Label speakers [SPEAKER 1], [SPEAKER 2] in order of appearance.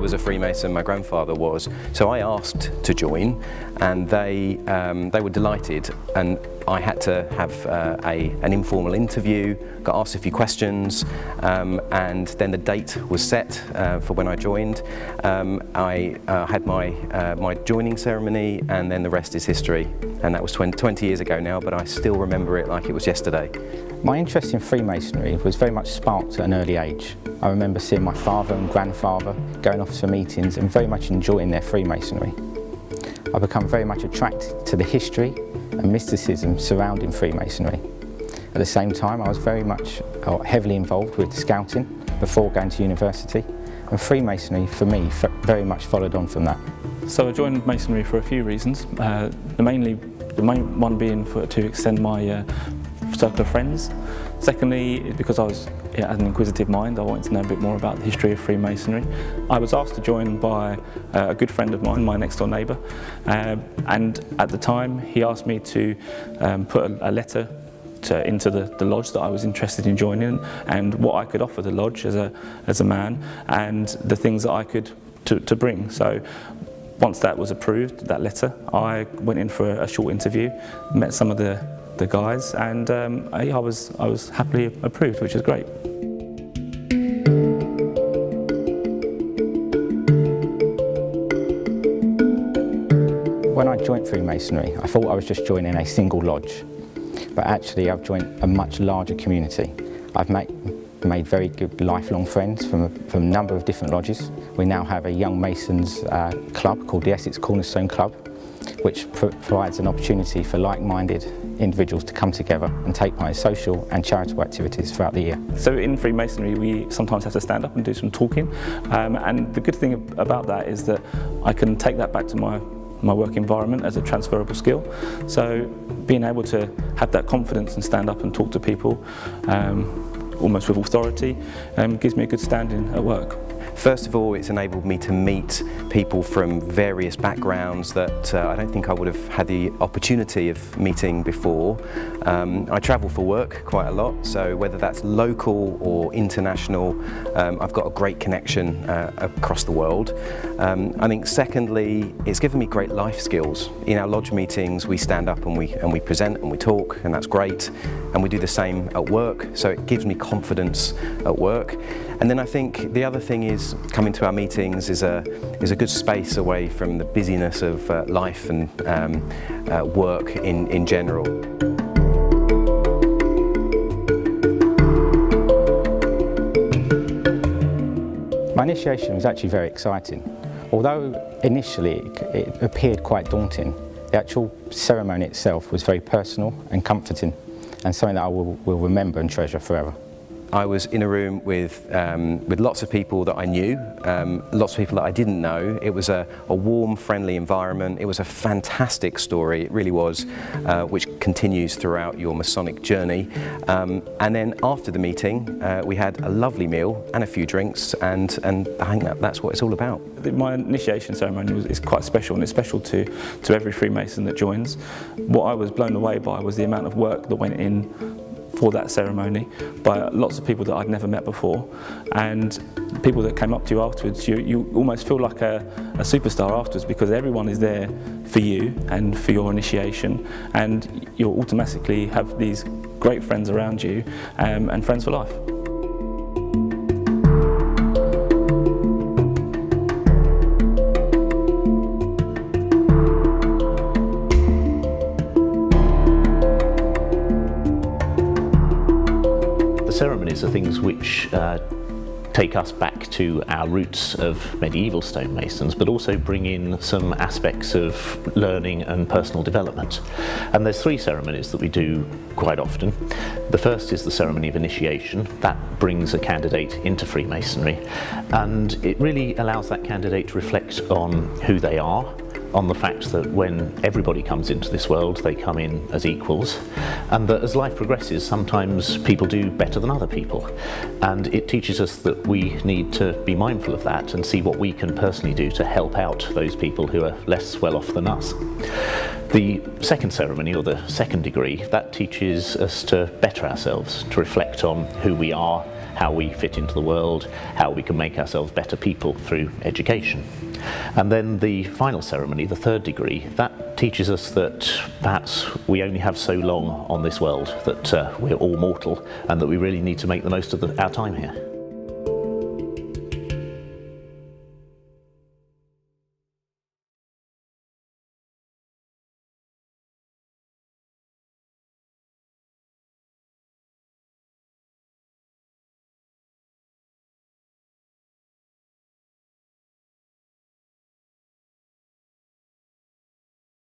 [SPEAKER 1] was a Freemason, my grandfather was, so I asked to join, and they were delighted, and I had to have an informal interview, got asked a few questions, and then the date was set for when I joined. I had my joining ceremony, and then the rest is history, and that was 20 years ago now, but I still remember it like it was yesterday.
[SPEAKER 2] My interest in Freemasonry was very much sparked at an early age. I remember seeing my father and grandfather going off to meetings and very much enjoying their Freemasonry. I became very much attracted to the history and mysticism surrounding Freemasonry. At the same time, I was very much heavily involved with scouting before going to university, and Freemasonry for me very much followed on from that.
[SPEAKER 3] So I joined Masonry for a few reasons. The main one being to extend my circle of friends. Secondly, because I was had an inquisitive mind, I wanted to know a bit more about the history of Freemasonry. I was asked to join by a good friend of mine, my next door neighbour, and at the time he asked me to put a letter into the lodge that I was interested in joining, and what I could offer the lodge as a man, and the things that I could to bring. So once that was approved, that letter, I went in for a short interview, met some of the guys, and I was happily approved, which is great.
[SPEAKER 2] When I joined Freemasonry, I thought I was just joining a single lodge, but actually I've joined a much larger community. I've made very good lifelong friends from a number of different lodges. We now have a young Masons club called the Essex Cornerstone Club, which provides an opportunity for like-minded individuals to come together and take part in social and charitable activities throughout the year.
[SPEAKER 3] So in Freemasonry we sometimes have to stand up and do some talking, and the good thing about that is that I can take that back to my work environment as a transferable skill. So being able to have that confidence and stand up and talk to people almost with authority gives me a good standing at work.
[SPEAKER 1] First of all, it's enabled me to meet people from various backgrounds that I don't think I would have had the opportunity of meeting before. I travel for work quite a lot, so whether that's local or international, I've got a great connection across the world. I think secondly, it's given me great life skills. In our lodge meetings, we stand up and we present and we talk, and that's great. And we do the same at work, so it gives me confidence at work. And then I think the other thing is coming to our meetings is a good space away from the busyness of life and work in general.
[SPEAKER 2] My initiation was actually very exciting. Although initially it appeared quite daunting, the actual ceremony itself was very personal and comforting, and something that I will remember and treasure forever.
[SPEAKER 1] I was in a room with lots of people that I knew, lots of people that I didn't know. It was a warm, friendly environment. It was a fantastic story, it really was, which continues throughout your Masonic journey. And then after the meeting, we had a lovely meal and a few drinks, and I think that's what it's all about.
[SPEAKER 3] My initiation ceremony is quite special, and it's special to every Freemason that joins. What I was blown away by was the amount of work that went in for that ceremony by lots of people that I'd never met before, and people that came up to you afterwards. You almost feel like a superstar afterwards, because everyone is there for you and for your initiation, and you'll automatically have these great friends around you, and friends for life.
[SPEAKER 4] Ceremonies are things which take us back to our roots of medieval stonemasons, but also bring in some aspects of learning and personal development. And there's three ceremonies that we do quite often. The first is the ceremony of initiation. That brings a candidate into Freemasonry, and it really allows that candidate to reflect on who they are, on the fact that when everybody comes into this world, they come in as equals, and that as life progresses, sometimes people do better than other people. And it teaches us that we need to be mindful of that and see what we can personally do to help out those people who are less well off than us. The second ceremony, or the second degree, that teaches us to better ourselves, to reflect on who we are how we fit into the world, how we can make ourselves better people through education. And then the final ceremony, the third degree, that teaches us that perhaps we only have so long on this world, that we're all mortal, and that we really need to make the most of our time here.